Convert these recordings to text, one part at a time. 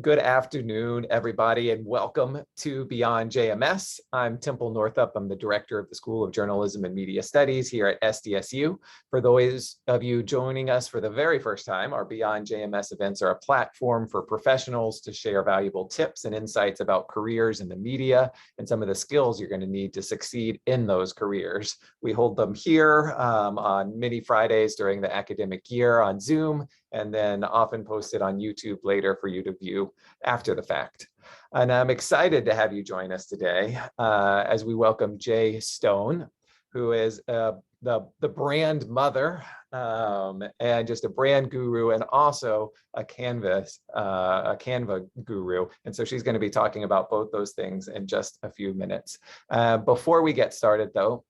Good afternoon, everybody, and welcome to Beyond JMS. I'm Temple Northup. I'm the director of the School of Journalism and Media Studies here at SDSU. For those of you joining us for the very first time, our Beyond JMS events are a platform for professionals to share valuable tips and insights about careers in the media and some of the skills you're going to need to succeed in those careers. We hold them here on many Fridays during the academic year on Zoom, and then often posted on YouTube later for you to view after the fact. And I'm excited to have you join us today as we welcome Jay Stone, who is the brand mother and just a brand guru, and also a Canva guru. And so she's going to be talking about both those things in just a few minutes. Before we get started, though,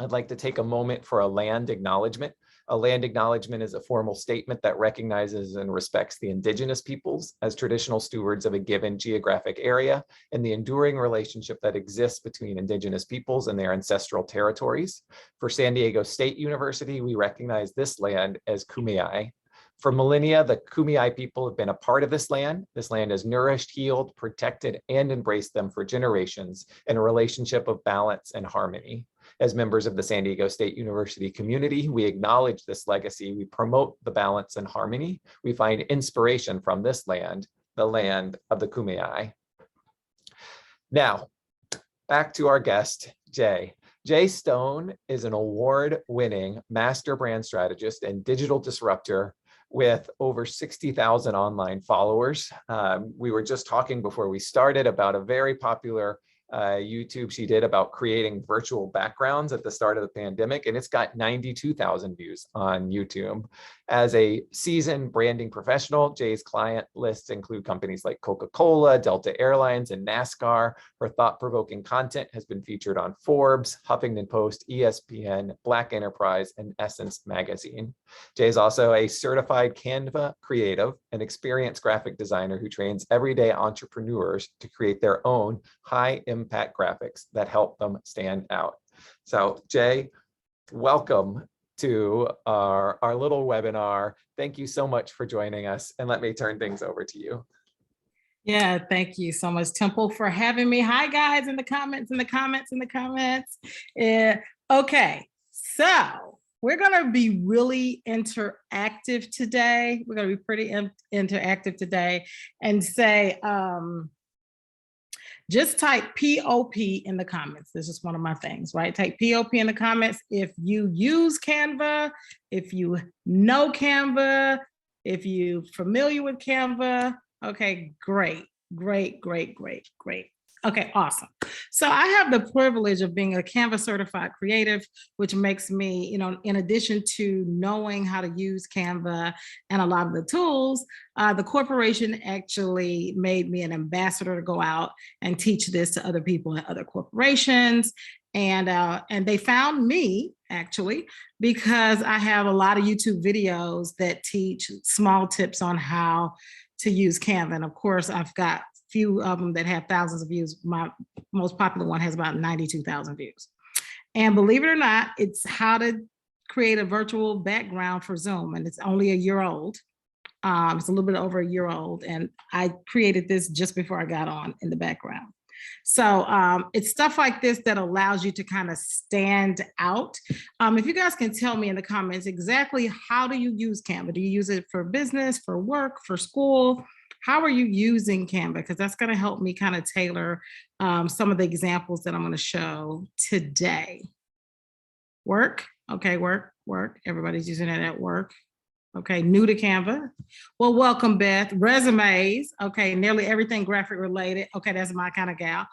I'd like to take a moment for a land acknowledgement. A land acknowledgement is a formal statement that recognizes and respects the indigenous peoples as traditional stewards of a given geographic area and the enduring relationship that exists between indigenous peoples and their ancestral territories. For San Diego State University, we recognize this land as Kumeyaay. For millennia, the Kumeyaay people have been a part of this land. This land has nourished, healed, protected, and embraced them for generations in a relationship of balance and harmony. As members of the San Diego State University community, we acknowledge this legacy. We promote the balance and harmony. We find inspiration from this land, the land of the Kumeyaay. Now, back to our guest, Jay. Jay Stone is an award-winning master brand strategist and digital disruptor with over 60,000 online followers. We were just talking before we started about a very popular YouTube she did about creating virtual backgrounds at the start of the pandemic, and it's got 92,000 views on YouTube. As a seasoned branding professional, Jay's client lists include companies like Coca-Cola, Delta Airlines, and NASCAR. Her thought-provoking content has been featured on Forbes, Huffington Post, ESPN, Black Enterprise, and Essence magazine. Jay is also a certified Canva creative, an experienced graphic designer who trains everyday entrepreneurs to create their own high-impact graphics that help them stand out. So, Jay, welcome to our little webinar. Thank you so much for joining us, and let me turn things over to you. Yeah, thank you so much, Temple, for having me. Hi, guys, in the comments. Okay, so we're going to be really interactive today. We're going to be pretty interactive today and say, just type POP in the comments. This is one of my things, right? Type POP in the comments if you use Canva, if you know Canva, if you're familiar with Canva. Okay, great. Okay, awesome. So I have the privilege of being a Canva certified creative, which makes me, in addition to knowing how to use Canva and a lot of the tools, the corporation actually made me an ambassador to go out and teach this to other people in other corporations. And they found me actually because I have a lot of YouTube videos that teach small tips on how to use Canva. And of course, I've got few of them that have thousands of views. My most popular one has about 92,000 views. And believe it or not, it's how to create a virtual background for Zoom. And it's only a year old. It's a little bit over a year old. And I created this just before I got on in the background. So it's stuff like this that allows you to kind of stand out. If you guys can tell me in the comments exactly how do you use Canva? Do you use it for business, for work, for school? How are you using Canva? Because that's going to help me kind of tailor some of the examples that I'm going to show today. Work. Okay, work. Everybody's using it at work. Okay, new to Canva. Well, welcome, Beth. Resumes. Okay, nearly everything graphic related. Okay, that's my kind of gal.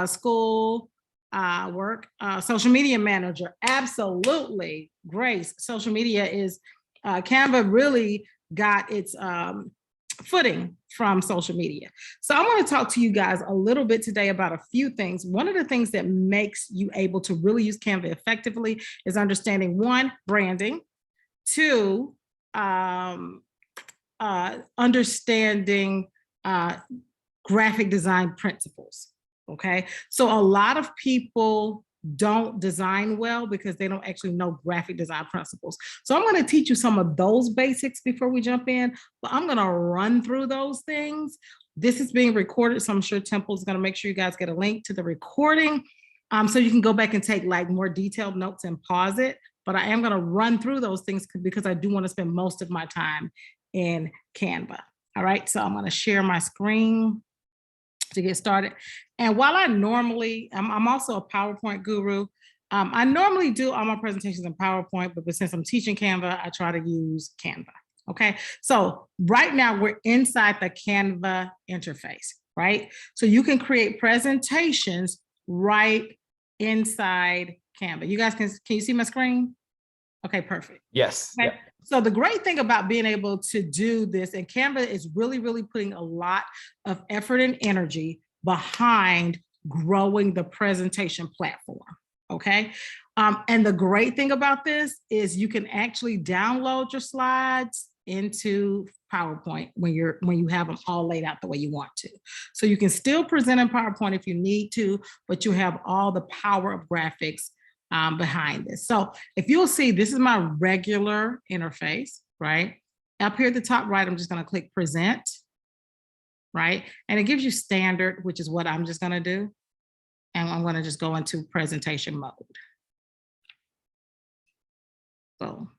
School, work, social media manager. Absolutely. Grace. Social media is, Canva really got its footing from social media. So I want to talk to you guys a little bit today about a few things. One of the things that makes you able to really use Canva effectively is understanding, one, branding, two, understanding graphic design principles. Okay, so a lot of people don't design well because they don't actually know graphic design principles. So I'm going to teach you some of those basics before we jump in, but I'm going to run through those things. This is being recorded, so I'm sure Temple is going to make sure you guys get a link to the recording, so you can go back and take like more detailed notes and pause it. But I am going to run through those things because I do want to spend most of my time in Canva. All right, so I'm going to share my screen to get started. And while I normally, I'm also a PowerPoint guru. I normally do all my presentations in PowerPoint, but since I'm teaching Canva, I try to use Canva. Okay, so right now we're inside the Canva interface, right? So you can create presentations right inside Canva. You guys can you see my screen? Okay, perfect. Yes. Okay. Yep. So the great thing about being able to do this, and Canva is really, really putting a lot of effort and energy behind growing the presentation platform, okay? And the great thing about this is you can actually download your slides into PowerPoint when you have them all laid out the way you want to. So you can still present in PowerPoint if you need to, but you have all the power of graphics behind this. So if you'll see, this is my regular interface, right? Up here at the top right, I'm just going to click present, right? And it gives you standard, which is what I'm just going to do. And I'm going to just go into presentation mode. Boom.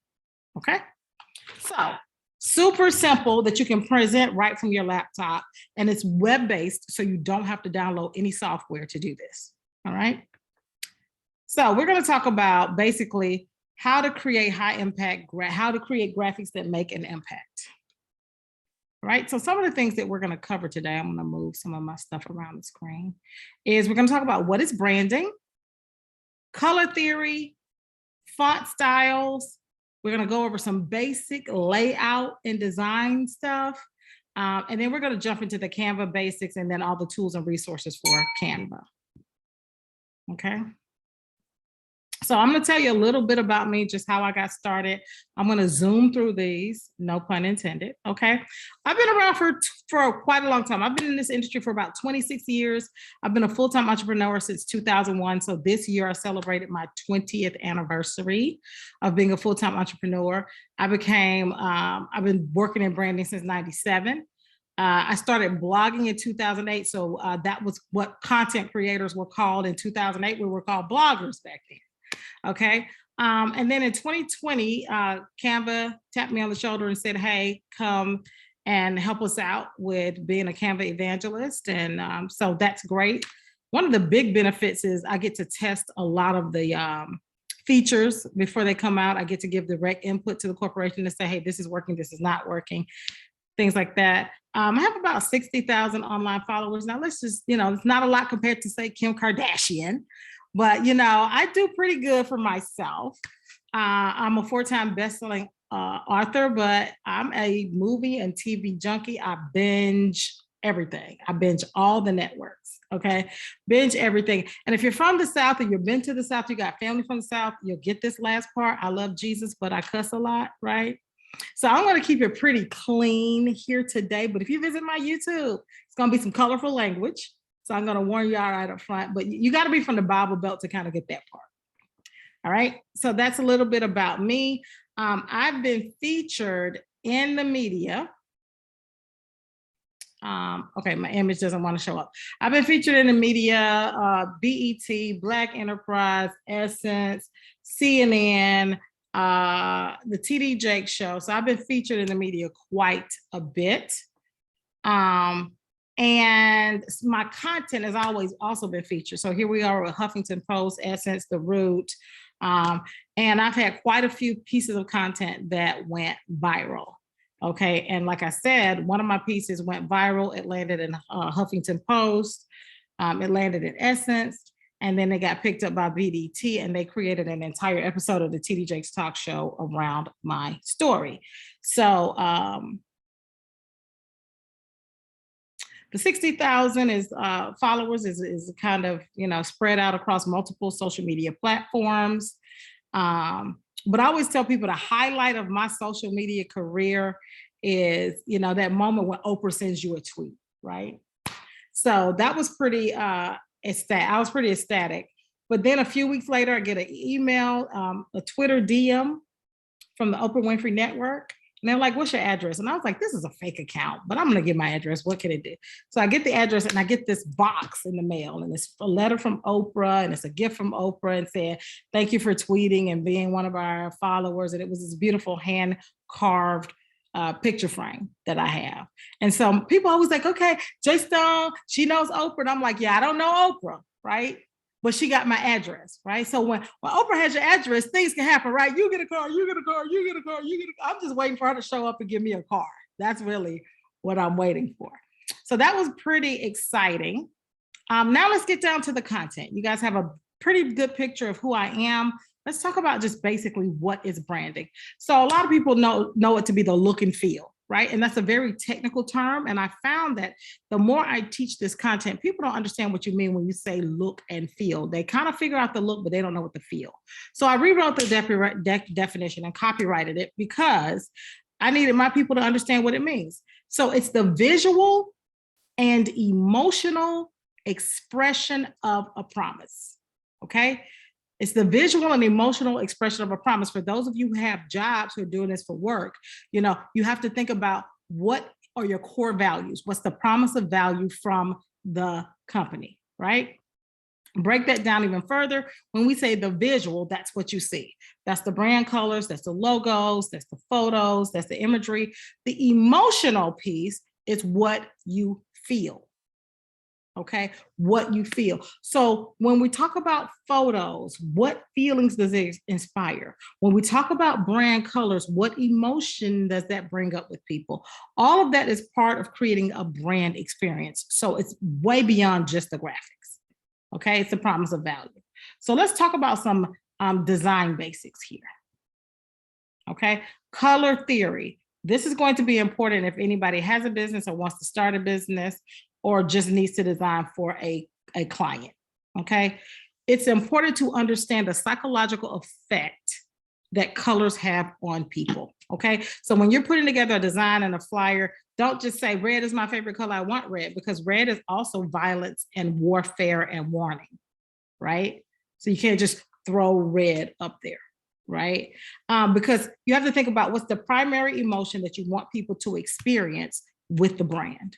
Okay. So super simple that you can present right from your laptop, and it's web-based, so you don't have to download any software to do this. All right. So we're going to talk about basically how to create high impact, how to create graphics that make an impact. Right. So some of the things that we're going to cover today, I'm going to move some of my stuff around the screen, is we're going to talk about what is branding, color theory, font styles. We're going to go over some basic layout and design stuff. And then we're going to jump into the Canva basics and then all the tools and resources for Canva. Okay. So I'm going to tell you a little bit about me, just how I got started. I'm going to zoom through these, no pun intended. Okay. I've been around for quite a long time. I've been in this industry for about 26 years. I've been a full-time entrepreneur since 2001. So this year I celebrated my 20th anniversary of being a full-time entrepreneur. I've been working in branding since 97. I started blogging in 2008. So that was what content creators were called in 2008. We were called bloggers back then. Okay. And then in 2020, Canva tapped me on the shoulder and said, hey, come and help us out with being a Canva evangelist. And so that's great. One of the big benefits is I get to test a lot of the features before they come out. I get to give direct input to the corporation to say, hey, this is working, this is not working, things like that. I have about 60,000 online followers. Now let's just, it's not a lot compared to say Kim Kardashian, but I do pretty good for myself. I'm a 4-time best-selling author, but I'm a movie and TV junkie. I binge everything. I binge all the networks, okay? Binge everything. And if you're from the South or you've been to the South, you got family from the South, you'll get this last part. I love Jesus, but I cuss a lot, right? So I'm going to keep it pretty clean here today. But if you visit my YouTube, it's going to be some colorful language. So I'm going to warn you all right up front, but you got to be from the Bible Belt to kind of get that part. All right. So that's a little bit about me. I've been featured in the media. Okay, my image doesn't want to show up. I've been featured in the media, BET, Black Enterprise, Essence, CNN, the TD Jakes Show. So I've been featured in the media quite a bit. And my content has always also been featured. So here we are with Huffington Post, Essence, The Root. And I've had quite a few pieces of content that went viral. Okay. And like I said, one of my pieces went viral. It landed in Huffington Post. It landed in Essence. And then they got picked up by BDT and they created an entire episode of the TD Jakes Talk Show around my story. So, the 60,000 is followers is kind of, spread out across multiple social media platforms. But I always tell people the highlight of my social media career is, that moment when Oprah sends you a tweet, right? So that was pretty ecstatic. I was pretty ecstatic. But then a few weeks later, I get an email, a Twitter DM from the Oprah Winfrey Network. And they're like, what's your address? And I was like, this is a fake account, but I'm going to give my address. What can it do? So I get the address and I get this box in the mail, and it's a letter from Oprah, and it's a gift from Oprah, and saying, thank you for tweeting and being one of our followers. And it was this beautiful hand carved picture frame that I have. And so people always like, okay, Jay Stone, she knows Oprah. And I'm like, yeah, I don't know Oprah, right? But she got my address, right? So when Oprah has your address, things can happen, right? You get a car, you get a car, you get a car, you get a car. I'm just waiting for her to show up and give me a car. That's really what I'm waiting for. So that was pretty exciting. Now let's get down to the content. You guys have a pretty good picture of who I am. Let's talk about just basically what is branding. So a lot of people know it to be the look and feel, right? And that's a very technical term. And I found that the more I teach this content, people don't understand what you mean when you say look and feel. They kind of figure out the look, but they don't know what the feel. So I rewrote the definition and copyrighted it because I needed my people to understand what it means. So it's the visual and emotional expression of a promise, okay? It's the visual and emotional expression of a promise. For those of you who have jobs who are doing this for work, you know, you have to think about what are your core values? What's the promise of value from the company, right? Break that down even further. When we say the visual, that's what you see. That's the brand colors, that's the logos, that's the photos, that's the imagery. The emotional piece is what you feel. Okay, what you feel. So when we talk about photos, what feelings does it inspire? When we talk about brand colors, what emotion does that bring up with people? All of that is part of creating a brand experience. So it's way beyond just the graphics. Okay, it's a promise of value. So let's talk about some design basics here. Okay, color theory. This is going to be important if anybody has a business or wants to start a business, or just needs to design for a client, okay? It's important to understand the psychological effect that colors have on people, okay? So when you're putting together a design and a flyer, don't just say red is my favorite color, I want red, because red is also violence and warfare and warning, right? So you can't just throw red up there, right? Because you have to think about what's the primary emotion that you want people to experience with the brand,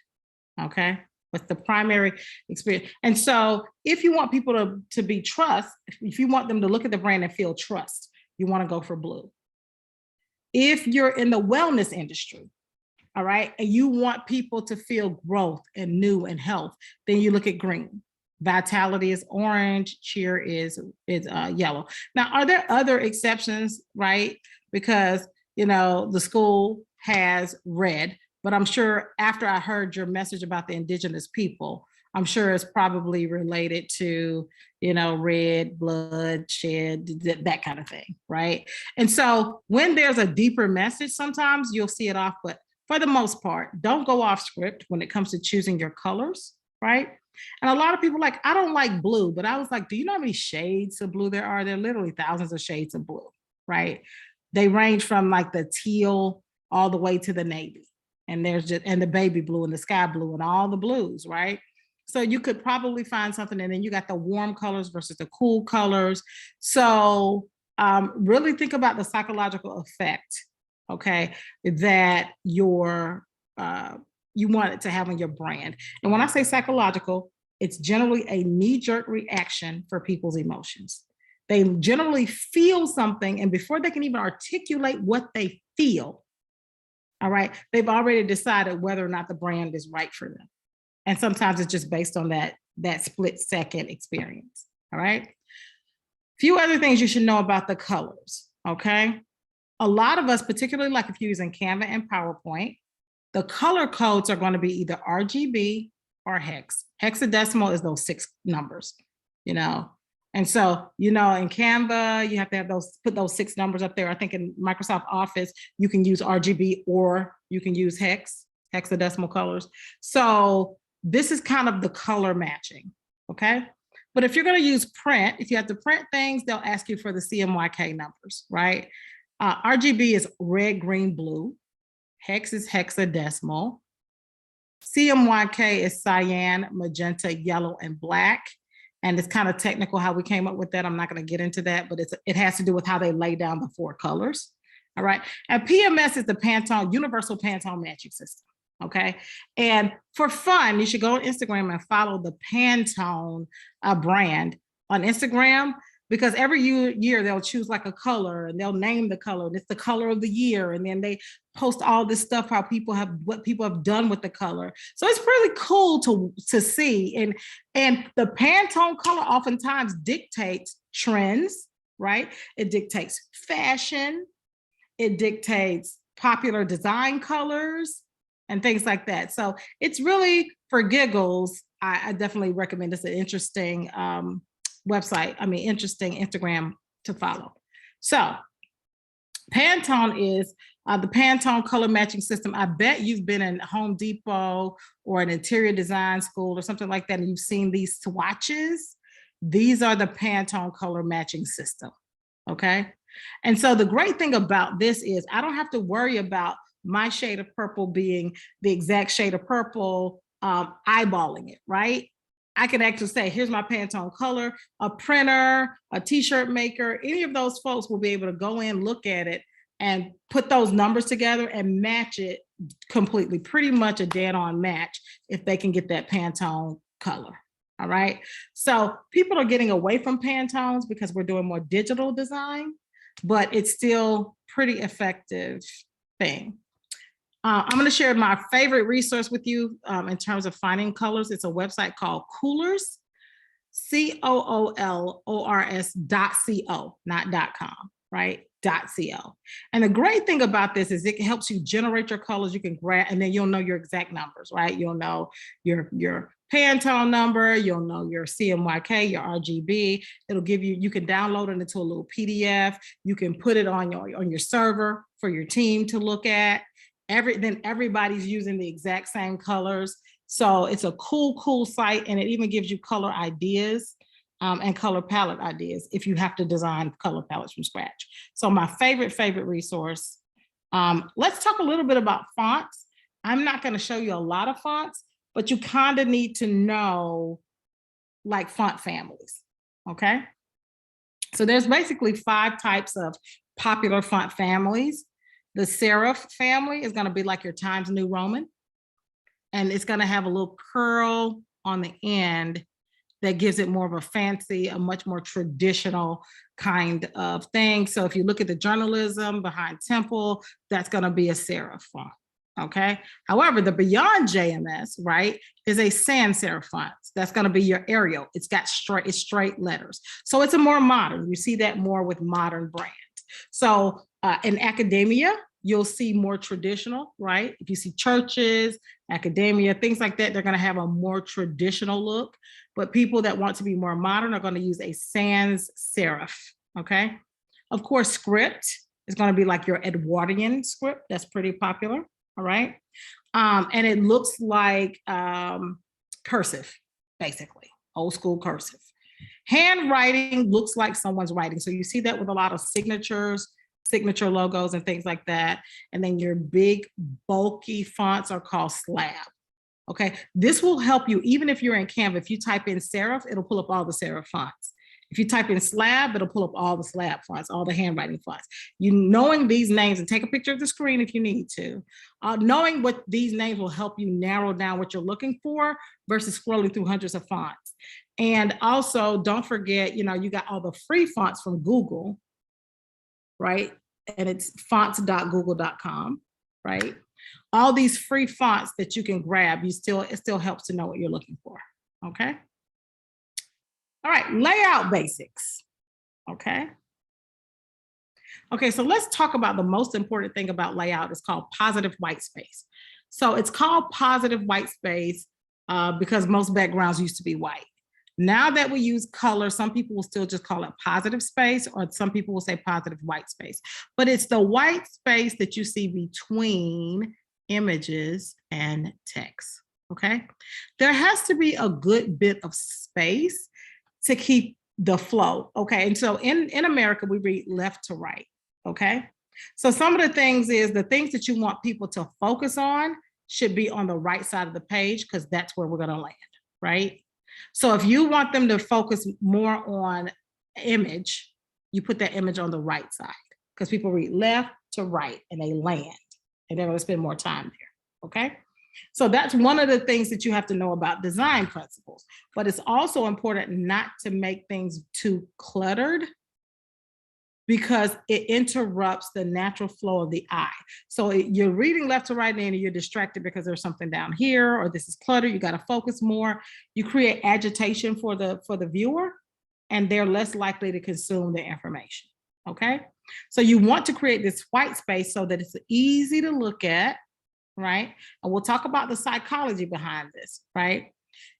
okay? What's the primary experience? And so if you want people to be trust, if you want them to look at the brand and feel trust, you want to go for blue. If you're in the wellness industry, all right, and you want people to feel growth and new and health, then you look at green. Vitality is orange, cheer is yellow. Now, are there other exceptions, right? Because, you know, the school has red, but I'm sure after I heard your message about the indigenous people, I'm sure it's probably related to, you know, red, blood, shed, that kind of thing, right? And so when there's a deeper message, sometimes you'll see it off, but for the most part, don't go off script when it comes to choosing your colors, right? And a lot of people like, I don't like blue, but I was like, do you know how many shades of blue there are? There are literally thousands of shades of blue, right? They range from like the teal all the way to the navy. And there's just, and the baby blue and the sky blue and all the blues, right? So you could probably find something, and then you got the warm colors versus the cool colors. So really think about the psychological effect, okay, that you want it to have on your brand. And when I say psychological, it's generally a knee-jerk reaction for people's emotions. They generally feel something, and before they can even articulate what they feel, all right, they've already decided whether or not the brand is right for them. And sometimes it's just based on that split second experience, all right? Few other things you should know about the colors, okay? A lot of us, particularly like if you're using Canva and PowerPoint, the color codes are going to be either RGB or hex. Hexadecimal is those 6 numbers, you know? And so, you know, in Canva, you have to have put those 6 numbers up there. I think in Microsoft Office, you can use RGB or you can use hexadecimal colors. So this is kind of the color matching, okay? But if you're gonna use print, if you have to print things, they'll ask you for the CMYK numbers, right? RGB is red, green, blue. Hex is hexadecimal. CMYK is cyan, magenta, yellow, and black. And it's kind of technical how we came up with that. I'm not going to get into that, but it has to do with how they lay down the 4 colors. All right. And PMS is the Pantone, Universal Pantone Matching System. Okay. And for fun, you should go on Instagram and follow the Pantone brand on Instagram, because every year they'll choose like a color and they'll name the color. And it's the color of the year. And then they post all this stuff, what people have done with the color. So it's really cool to see. And the Pantone color oftentimes dictates trends, right? It dictates fashion. It dictates popular design colors and things like that. So it's really for giggles. I definitely recommend. It's an interesting website. Interesting Instagram to follow. So Pantone is the Pantone color matching system. I bet you've been in Home Depot or an interior design school or something like that, and you've seen these swatches. These are the Pantone color matching system. Okay. And so the great thing about this is I don't have to worry about my shade of purple being the exact shade of purple, eyeballing it, right? I can actually say, here's my Pantone color. A printer, a t-shirt maker, any of those folks will be able to go in, look at it, and put those numbers together and match it completely, pretty much a dead-on match if they can get that Pantone color. All right. So people are getting away from Pantones because we're doing more digital design, but it's still pretty effective thing. I'm going to share my favorite resource with you in terms of finding colors. It's a website called Coolors, COOLORS.co, not .com, right? .co. And the great thing about this is it helps you generate your colors. You can grab, and then you'll know your exact numbers, right? You'll know your Pantone number, you'll know your CMYK, your RGB. It'll give you, you can download it into a little PDF. You can put it on your server for your team to look at. Then everybody's using the exact same colors. So it's a cool site, and it even gives you color ideas and color palette ideas if you have to design color palettes from scratch. So my favorite resource. Let's talk a little bit about fonts. I'm not going to show you a lot of fonts, but you kind of need to know like font families, okay? So there's basically 5 types of popular font families. The serif family is going to be like your Times New Roman, and it's going to have a little curl on the end that gives it more of a fancy, a much more traditional kind of thing. So if you look at the journalism behind Temple, that's going to be a serif font. Okay. However, the Beyond JMS, right, is a sans serif font. That's going to be your Arial. It's got straight letters. So it's a more modern. You see that more with modern brands. So in academia, you'll see more traditional, right? If you see churches, academia, things like that, they're going to have a more traditional look. But people that want to be more modern are going to use a sans serif. Okay. Of course, script is going to be like your Edwardian script. That's pretty popular. All right. And it looks like cursive, basically, old school cursive. Handwriting looks like someone's writing. So you see that with a lot of signatures, signature logos and things like that. And then your big bulky fonts are called slab. Okay. This will help you, even if you're in Canva, if you type in serif, it'll pull up all the serif fonts. If you type in slab, it'll pull up all the slab fonts, all the handwriting fonts. You knowing these names, and take a picture of the screen if you need to, knowing what these names will help you narrow down what you're looking for versus scrolling through hundreds of fonts. And also don't forget, you got all the free fonts from Google, right? And it's fonts.google.com, right? All these free fonts that you can grab, it still helps to know what you're looking for, okay? All right, layout basics, okay? Okay, so let's talk about the most important thing about layout. It's called positive white space. So it's called positive white space because most backgrounds used to be white. Now that we use color, some people will still just call it positive space, or some people will say positive white space. But it's the white space that you see between images and text, okay? There has to be a good bit of space to keep the flow, okay? And so in America, we read left to right, okay? So some of the things that you want people to focus on should be on the right side of the page, because that's where we're gonna land, right? So if you want them to focus more on image, you put that image on the right side, because people read left to right and they land, and they're going to spend more time there. Okay. So that's one of the things that you have to know about design principles. But it's also important not to make things too cluttered, because it interrupts the natural flow of the eye. So you're reading left to right and you're distracted because there's something down here, or this is clutter. You got to focus more. You create agitation for the viewer, and they're less likely to consume the information. Okay. So you want to create this white space so that it's easy to look at, right? And we'll talk about the psychology behind this, right?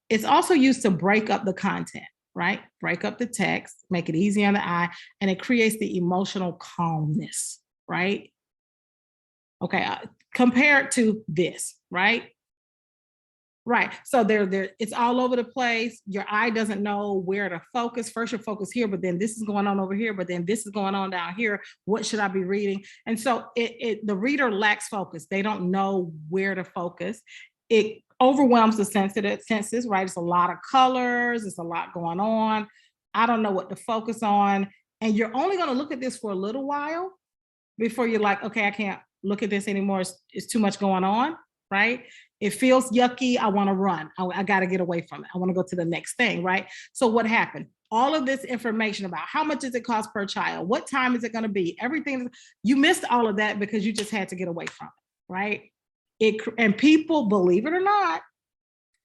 It's also used to break up the content, right? Break up the text, make it easy on the eye, and it creates the emotional calmness, right? Okay, compared to this, right? Right, so it's all over the place. Your eye doesn't know where to focus. First you focus here, but then this is going on over here, but then this is going on down here. What should I be reading? And so the reader lacks focus. They don't know where to focus. It overwhelms the senses, right? It's a lot of colors, it's a lot going on. I don't know what to focus on. And you're only going to look at this for a little while before you're like, okay, I can't look at this anymore. It's too much going on, right? It feels yucky. I want to run. I got to get away from it. I want to go to the next thing, right? So what happened? All of this information about how much does it cost per child? What time is it going to be? Everything, you missed all of that because you just had to get away from it, right? And people, believe it or not,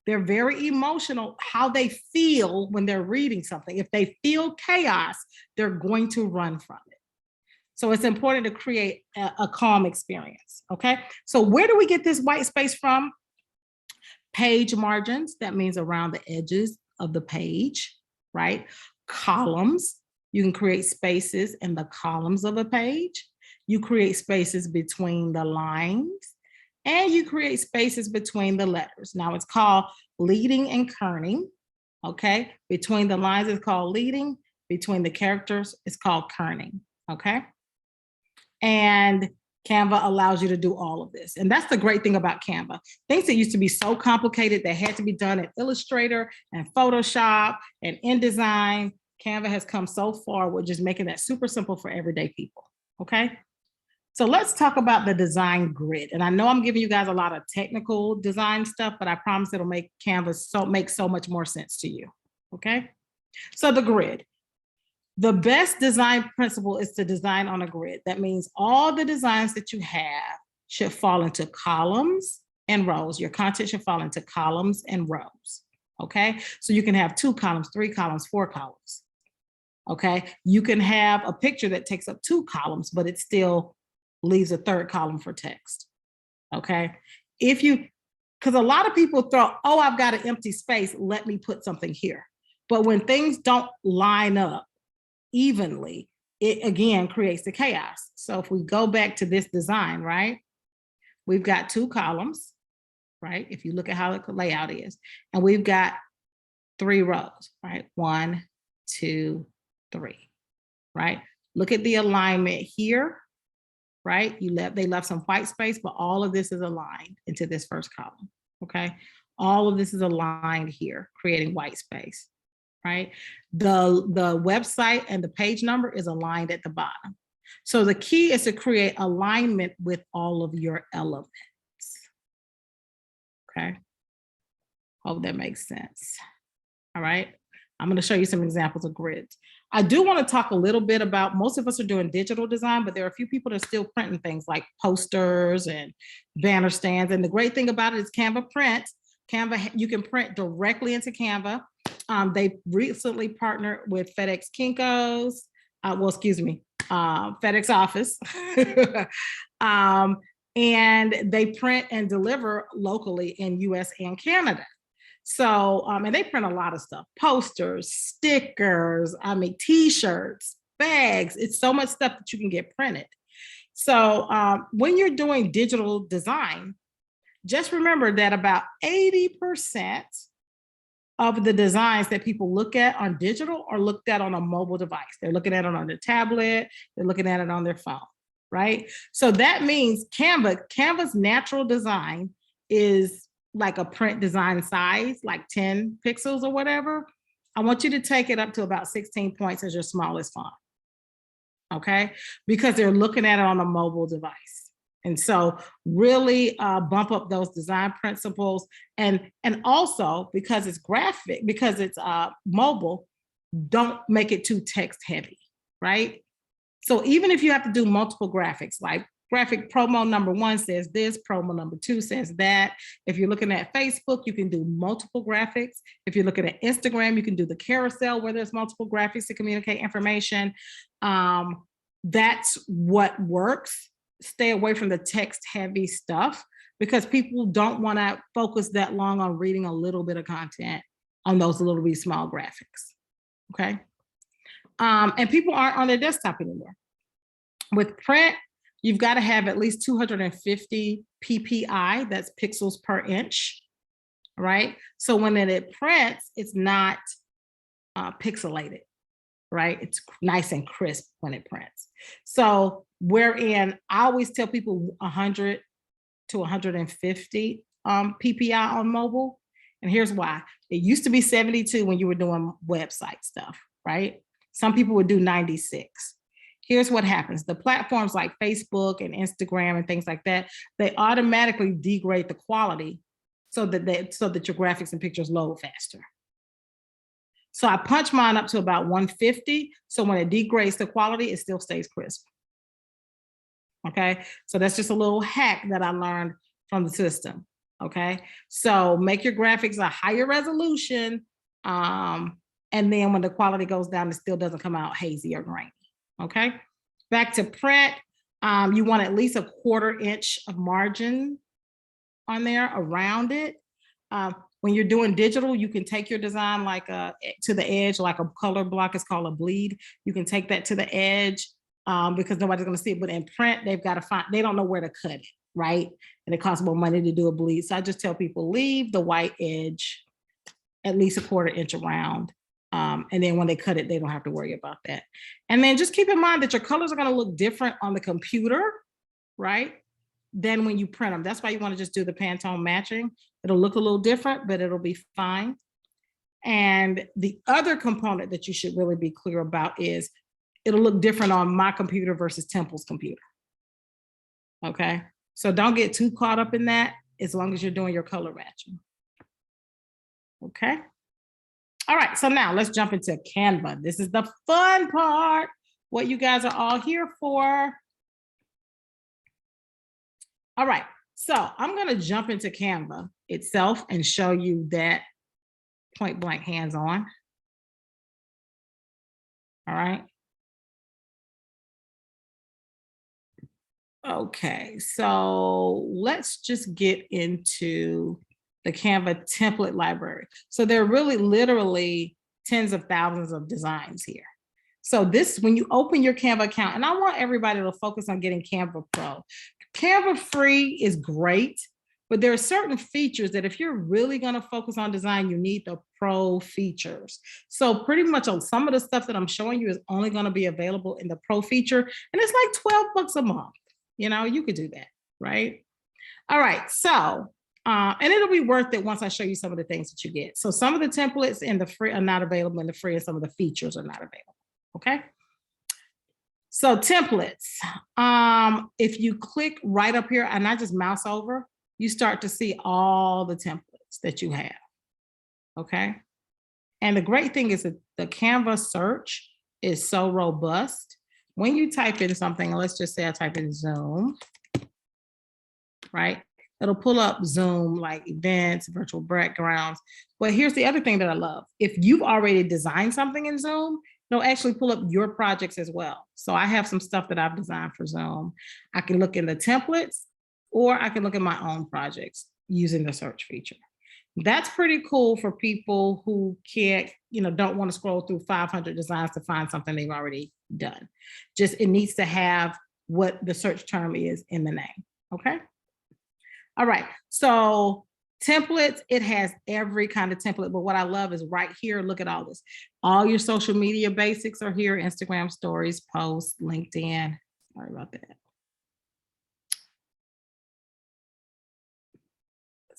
they're very emotional, how they feel when they're reading something. If they feel chaos, they're going to run from it. So it's important to create a calm experience, okay? So where do we get this white space from? Page margins, that means around the edges of the page, right? Columns, you can create spaces in the columns of a page. You create spaces between the lines, and you create spaces between the letters. Now it's called leading and kerning, okay? Between the lines it's called leading, between the characters it's called kerning, okay? And Canva allows you to do all of this. And that's the great thing about Canva. Things that used to be so complicated that had to be done in Illustrator and Photoshop and InDesign, Canva has come so far with just making that super simple for everyday people, okay? So let's talk about the design grid. And I know I'm giving you guys a lot of technical design stuff, but I promise it'll make Canva make so much more sense to you, okay? So the grid. The best design principle is to design on a grid. That means all the designs that you have should fall into columns and rows. Your content should fall into columns and rows, okay? So you can have 2 columns, 3 columns, 4 columns, okay? You can have a picture that takes up 2 columns, but it still leaves a 3rd column for text, okay? Because a lot of people throw, oh, I've got an empty space, let me put something here. But when things don't line up evenly, it again creates the chaos. So if we go back to this design, right? We've got 2 columns, right? If you look at how the layout is, and we've got 3 rows, right? 1, 2, 3, right? Look at the alignment here, right? They left some white space, but all of this is aligned into this first column, okay? All of this is aligned here, creating white space, right? The website and the page number is aligned at the bottom. So the key is to create alignment with all of your elements, okay? Hope that makes sense, all right? I'm gonna show you some examples of grids. I do wanna talk a little bit about, most of us are doing digital design, but there are a few people that are still printing things like posters and banner stands. And the great thing about it is Canva Print. Canva, you can print directly into Canva. They recently partnered with FedEx Kinko's, FedEx Office. And they print and deliver locally in US and Canada. So, and they print a lot of stuff, posters, stickers, t-shirts, bags. It's so much stuff that you can get printed. So when you're doing digital design, just remember that about 80% of the designs that people look at on digital are looked at on a mobile device. They're looking at it on their tablet, they're looking at it on their phone, right? So that means Canva's natural design is like a print design size, like 10 pixels or whatever, I want you to take it up to about 16 points as your smallest font. Okay, because they're looking at it on a mobile device. And so really bump up those design principles. And also because it's graphic, because it's mobile, don't make it too text heavy, right? So even if you have to do multiple graphics, like graphic promo number 1 says this, promo number 2 says that. If you're looking at Facebook, you can do multiple graphics. If you're looking at Instagram, you can do the carousel where there's multiple graphics to communicate information. That's what works. Stay away from the text heavy stuff because people don't want to focus that long on reading a little bit of content on those little wee small graphics. Okay. And people aren't on their desktop anymore. With print, you've got to have at least 250 ppi, that's pixels per inch, right? So when it prints, it's not pixelated, right? It's nice and crisp when it prints. So wherein I always tell people 100 to 150 ppi on mobile. And here's why. It used to be 72 when you were doing website stuff, right? Some people would do 96. Here's what happens. The platforms like Facebook and Instagram and things like that, they automatically degrade the quality so that your graphics and pictures load faster. So I punch mine up to about 150. So when it degrades the quality, it still stays crisp. Okay, so that's just a little hack that I learned from the system. Okay, so make your graphics a higher resolution. And then when the quality goes down, it still doesn't come out hazy or grainy. Okay, back to print. You want at least a 1/4 inch of margin on there around it. When you're doing digital, you can take your design like to the edge, like a color block is called a bleed. You can take that to the edge because nobody's going to see it. But in print, they've got to find, they don't know where to cut it, right? And it costs more money to do a bleed. So I just tell people leave the white edge at least a 1/4 inch around. And then when they cut it, they don't have to worry about that. And then just keep in mind that your colors are going to look different on the computer, right? Than when you print them. That's why you want to just do the Pantone matching. It'll look a little different, but it'll be fine. And the other component that you should really be clear about is it'll look different on my computer versus Temple's computer. Okay, so don't get too caught up in that as long as you're doing your color matching. Okay. All right, so now let's jump into Canva. This is the fun part, what you guys are all here for. All right, so I'm gonna jump into Canva itself and show you that point blank hands-on. All right. Okay, so let's just get into the Canva template library. So there are really literally tens of thousands of designs here. So this, when you open your Canva account, and I want everybody to focus on getting Canva Pro. Canva Free is great, but there are certain features that if you're really gonna focus on design, you need the Pro features. So pretty much on some of the stuff that I'm showing you is only gonna be available in the Pro feature, and it's like 12 bucks a month. You know, you could do that, right? All right, so, and it'll be worth it once I show you some of the things that you get. So some of the templates in the free are not available in the free, and some of the features are not available, okay? So templates, if you click right up here and I just mouse over, you start to see all the templates that you have, okay? And the great thing is that the Canva search is so robust. When you type in something, let's just say I type in Zoom, right? It'll pull up Zoom, like events, virtual backgrounds. But here's the other thing that I love. If you've already designed something in Zoom, it'll actually pull up your projects as well. So I have some stuff that I've designed for Zoom. I can look in the templates, or I can look at my own projects using the search feature. That's pretty cool for people who can't, don't want to scroll through 500 designs to find something they've already done. Just, it needs to have what the search term is in the name, okay? All right, so templates, it has every kind of template, but what I love is right here, look at all this. All your social media basics are here, Instagram stories, posts, LinkedIn. Sorry about that.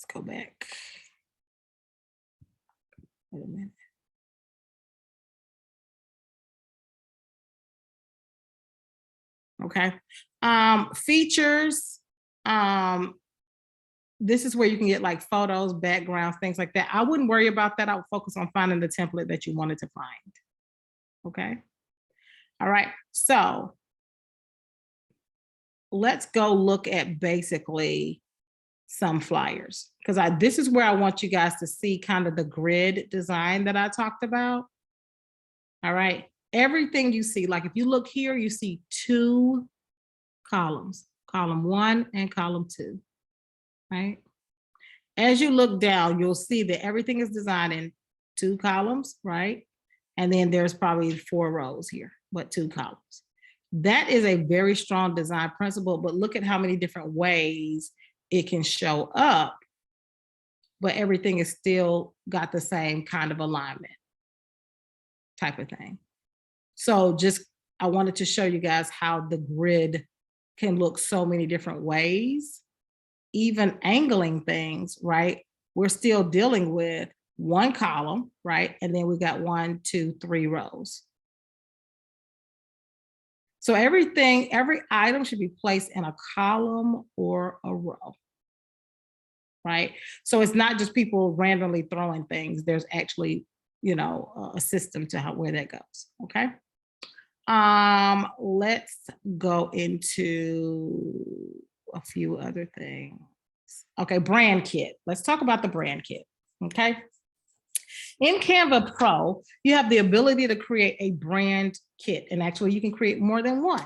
Let's go back. Wait a minute. Okay. Features. This is where you can get like photos, backgrounds, things like that. I wouldn't worry about that. I would focus on finding the template that you wanted to find. Okay. All right. So let's go look at basically some flyers, because this is where I want you guys to see kind of the grid design that I talked about. All right. Everything you see, like if you look here, you see two columns, column 1 and column 2, right? As you look down, you'll see that everything is designed in 2 columns, right? And then there's probably 4 rows here, but 2 columns. That is a very strong design principle, but look at how many different ways it can show up, but everything is still got the same kind of alignment type of thing. So I wanted to show you guys how the grid can look so many different ways, even angling things, right? We're still dealing with 1 column, right? And then we got 1, 2, 3 rows. So every item should be placed in a column or a row, right? So it's not just people randomly throwing things. There's actually, a system to where that goes, okay? Let's go into a few other things. Okay, brand kit. Let's talk about the brand kit, okay? In Canva Pro, you have the ability to create a brand kit, and actually you can create more than one.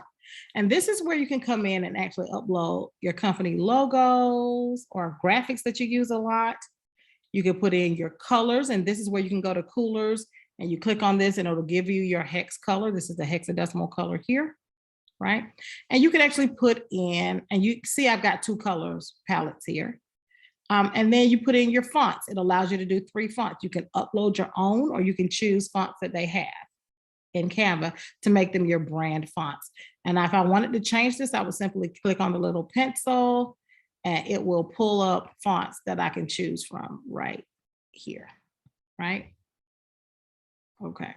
And this is where you can come in and actually upload your company logos or graphics that you use a lot. You can put in your colors, and this is where you can go to coolers and you click on this and it'll give you your hex color. This is the hexadecimal color here, right? And you can actually put in, and you see I've got 2 colors palettes here. And then you put in your fonts. It allows you to do 3 fonts. You can upload your own, or you can choose fonts that they have in Canva to make them your brand fonts. And if I wanted to change this, I would simply click on the little pencil and it will pull up fonts that I can choose from right here, right? Okay.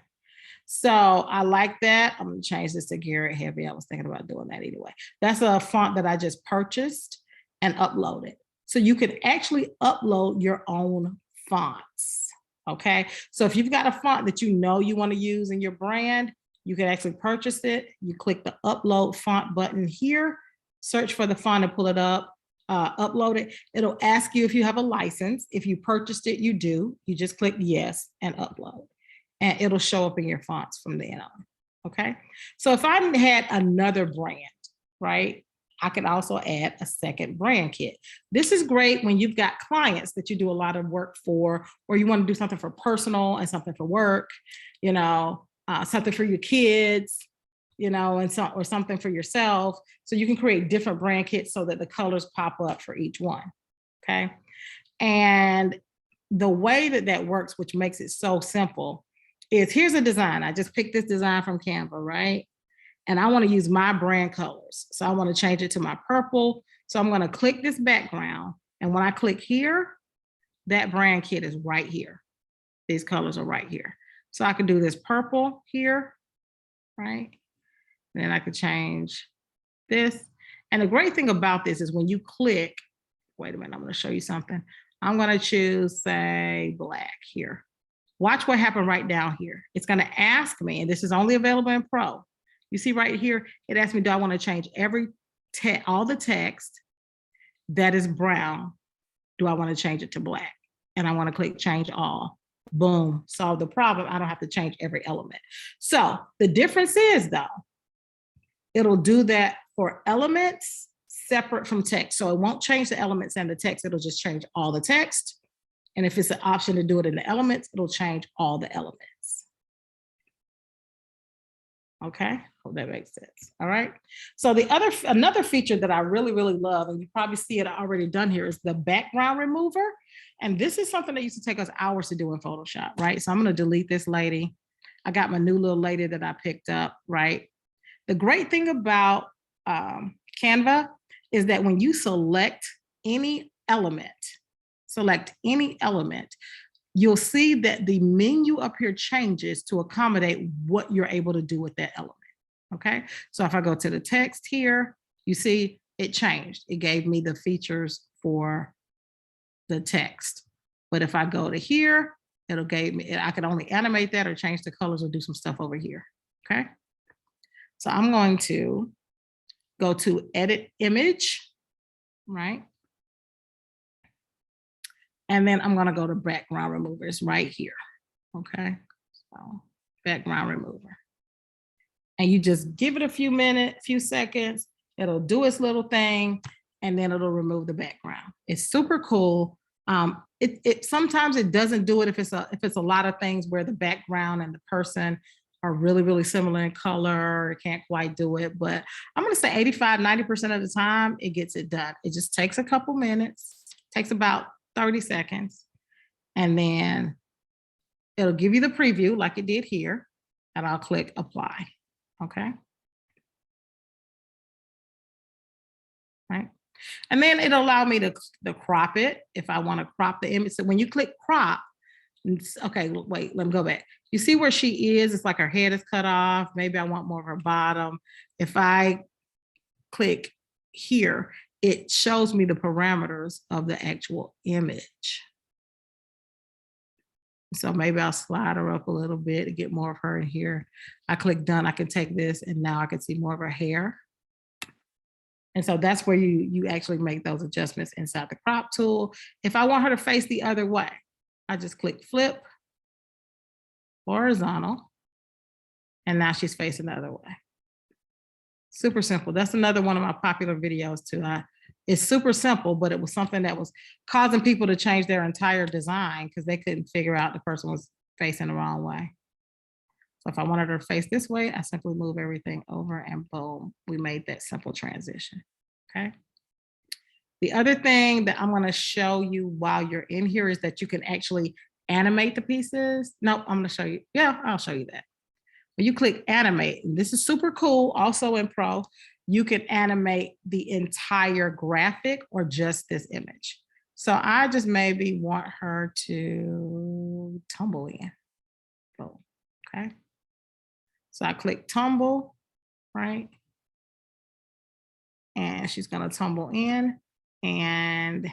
So I like that. I'm going to change this to Garrett Heavy. I was thinking about doing that anyway. That's a font that I just purchased and uploaded. So you can actually upload your own fonts, okay? So if you've got a font that you want to use in your brand, you can actually purchase it. You click the upload font button here, search for the font and pull it up, upload it. It'll ask you if you have a license. If you purchased it, you do. You just click yes and upload, and it'll show up in your fonts from then on, okay? So if I had another brand, right? I could also add a second brand kit. This is great when you've got clients that you do a lot of work for, or you want to do something for personal and something for work, something for your kids, and or something for yourself. So you can create different brand kits so that the colors pop up for each one, okay? And the way that works, which makes it so simple, is here's a design. I just picked this design from Canva, right? And I want to use my brand colors. So I want to change it to my purple. So I'm going to click this background. And when I click here, that brand kit is right here. These colors are right here. So I can do this purple here, right? And then I could change this. And the great thing about this is when you click, wait a minute, I'm going to show you something. I'm going to choose, say, black here. Watch what happened right down here. It's going to ask me, and this is only available in Pro. You see right here, it asks me, do I want to change all the text that is brown? Do I want to change it to black? And I want to click change all. Boom, solve the problem. I don't have to change every element. So the difference is, though, it'll do that for elements separate from text. So it won't change the elements and the text. It'll just change all the text. And if it's an option to do it in the elements, it'll change all the elements. Okay, hope that makes sense. All right. So another feature that I really, really love, and you probably see it already done here, is the background remover. And this is something that used to take us hours to do in Photoshop, right? So I'm going to delete this lady. I got my new little lady that I picked up, right? The great thing about Canva is that when you select any element, select any element, you'll see that the menu up here changes to accommodate what you're able to do with that element. Okay, so if I go to the text here, you see it changed. It gave me the features for the text. But if I go to here, it'll give me, I can only animate that or change the colors or do some stuff over here. Okay, so I'm going to go to edit image, right? And then I'm going to go to background removers right here. Okay, so background remover. And you just give it a few minutes, few seconds, it'll do its little thing, and then it'll remove the background. It's super cool. Sometimes it doesn't do it if it's a lot of things where the background and the person are really, really similar in color, it can't quite do it. But I'm gonna say 85, 90% of the time, it gets it done. It just takes a couple minutes, takes about 30 seconds, and then it'll give you the preview like it did here, and I'll click apply. Okay. Right. And then it'll allow me to crop it if I want to crop the image. So when you click crop, okay, wait, let me go back. You see where she is? It's like her head is cut off. Maybe I want more of her bottom. If I click here, it shows me the parameters of the actual image. So maybe I'll slide her up a little bit to get more of her in here. I click done, I can take this and now I can see more of her hair. And so that's where you actually make those adjustments inside the crop tool. If I want her to face the other way, I just click flip, horizontal, and now she's facing the other way. Super simple. That's another one of my popular videos too. It's super simple, but it was something that was causing people to change their entire design because they couldn't figure out the person was facing the wrong way. So if I wanted her to face this way, I simply move everything over and boom, we made that simple transition, okay? The other thing that I'm gonna show you while you're in here is that you can actually animate the pieces. Nope, I'm gonna show you, yeah, I'll show you that. When you click animate, and this is super cool, also in Pro, you can animate the entire graphic or just this image. So I just maybe want her to tumble in, boom, okay? So I click tumble, right? And she's gonna tumble in. And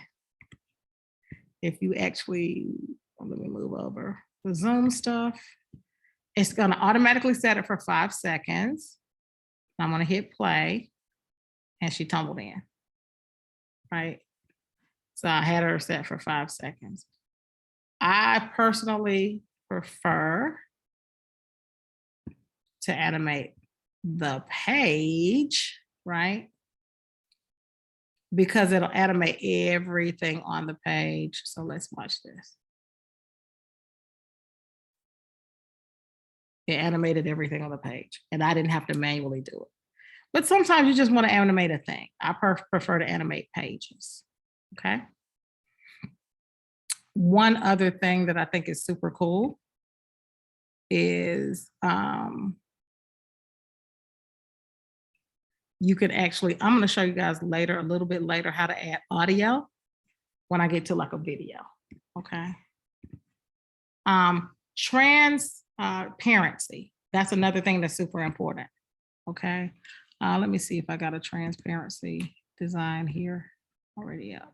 if you actually, let me move over the zoom stuff, it's gonna automatically set it for 5 seconds. I'm gonna hit play and she tumbled in, right? So I had her set for 5 seconds. I personally prefer to animate the page, right? Because it'll animate everything on the page. So let's watch this. It animated everything on the page and I didn't have to manually do it. But sometimes you just want to animate a thing. I prefer to animate pages, okay? One other thing that I think is super cool is you can actually, I'm gonna show you guys later, a little bit later, how to add audio when I get to like a video, okay? Transparency, that's another thing that's super important, okay? Let me see if I got a transparency design here already up.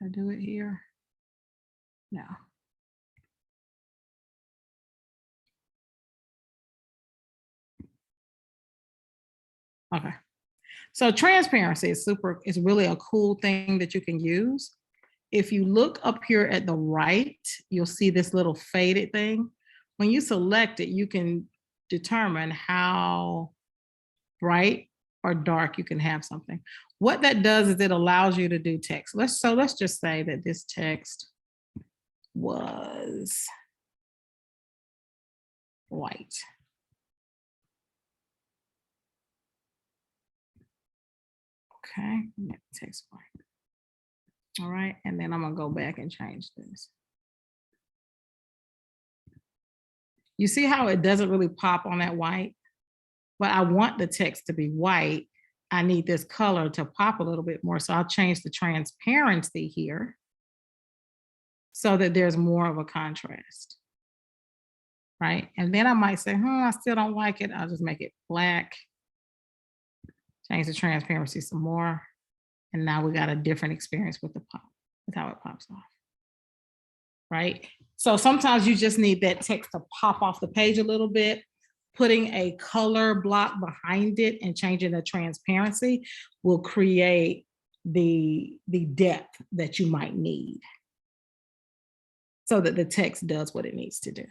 I do it here? No. Okay. So transparency is really a cool thing that you can use. If you look up here at the right, you'll see this little faded thing. When you select it, you can determine how bright or dark you can have something. What that does is it allows you to do text. Let's just say that this text was white. Okay, text white. All right, and then I'm gonna go back and change this. You see how it doesn't really pop on that white? But I want the text to be white I need this color to pop a little bit more. So I'll change the transparency here so that there's more of a contrast, right? And then I might say, I still don't like it. I'll just make it black, change the transparency some more. And now we got a different experience with the pop, with how it pops off, right? So sometimes you just need that text to pop off the page a little bit. Putting a color block behind it and changing the transparency will create the depth that you might need so that the text does what it needs to do.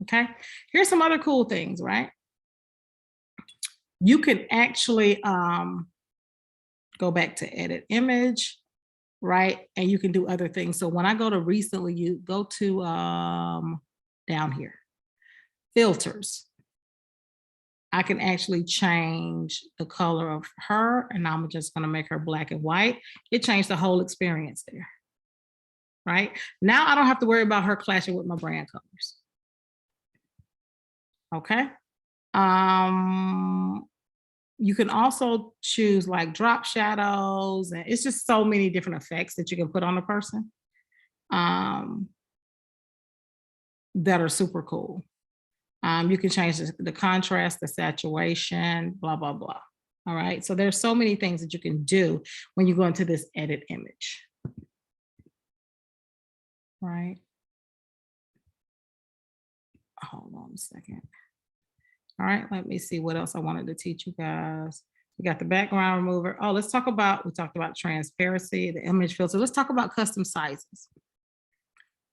Okay, here's some other cool things, right? You can actually go back to edit image, right? And you can do other things. So when I go to recently, you go to down here, filters. I can actually change the color of her, and I'm just going to make her black and white. It changed the whole experience there, right? Now I don't have to worry about her clashing with my brand colors. Okay. You can also choose like drop shadows, and it's just so many different effects that you can put on a person that are super cool. You can change the contrast, the saturation, blah, blah, blah. All right. So there's so many things that you can do when you go into this edit image. Right. Hold on a second. All right. Let me see what else I wanted to teach you guys. We got the background remover. Oh, we talked about transparency, the image filter. Let's talk about custom sizes.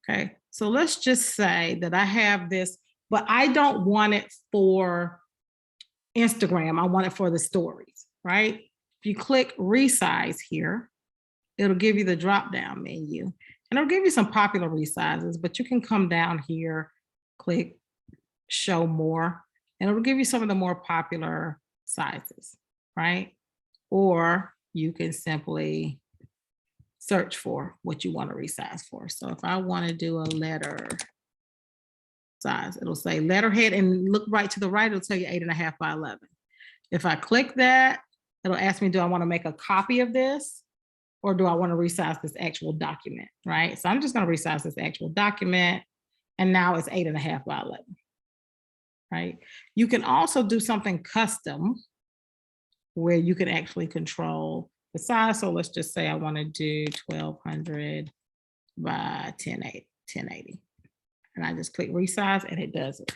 Okay. So let's just say that I have this, but I don't want it for Instagram. I want it for the stories, right? If you click resize here, it'll give you the drop down menu, and it'll give you some popular resizes, but you can come down here, click show more, and it'll give you some of the more popular sizes, right? Or you can simply search for what you want to resize for. So if I want to do a letter size, it'll say letterhead, and look right to the right, it'll tell you 8.5 by 11. If I click that, it'll ask me, do I want to make a copy of this, or do I want to resize this actual document, right? So I'm just going to resize this actual document, and now it's 8.5 by 11, right? You can also do something custom where you can actually control the size. So let's just say I want to do 1200 by 1080. And I just click resize, and it does it.